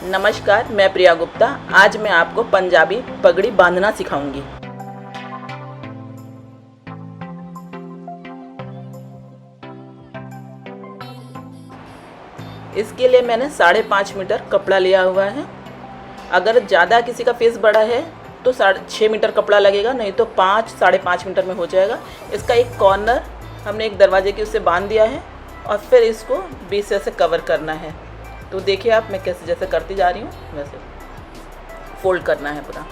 नमस्कार, मैं प्रिया गुप्ता। आज मैं आपको पंजाबी पगड़ी बांधना सिखाऊंगी। इसके लिए मैंने 5.5 मीटर कपड़ा लिया हुआ है। अगर ज़्यादा किसी का फेस बड़ा है तो 6.5 मीटर कपड़ा लगेगा, नहीं तो 5-5.5 मीटर में हो जाएगा। इसका एक कॉर्नर हमने एक दरवाजे की उससे बांध दिया है और फिर इसको बीच से ऐसे कवर करना है। तो देखिए आप, मैं कैसे जैसे करती जा रही हूँ वैसे फोल्ड करना है पूरा।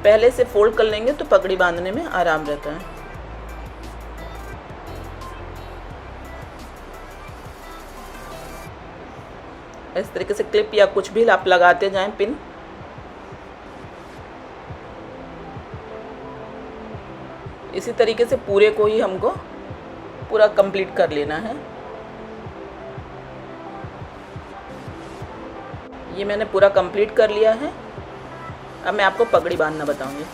पहले से फोल्ड कर लेंगे तो पगड़ी बांधने में आराम रहता है। इस तरीके से क्लिप या कुछ भी आप लगाते जाएं, पिन। इसी तरीके से पूरे को ही हमको पूरा कंप्लीट कर लेना है। ये मैंने पूरा कंप्लीट कर लिया है। अब मैं आपको पगड़ी बांधना बताऊंगी।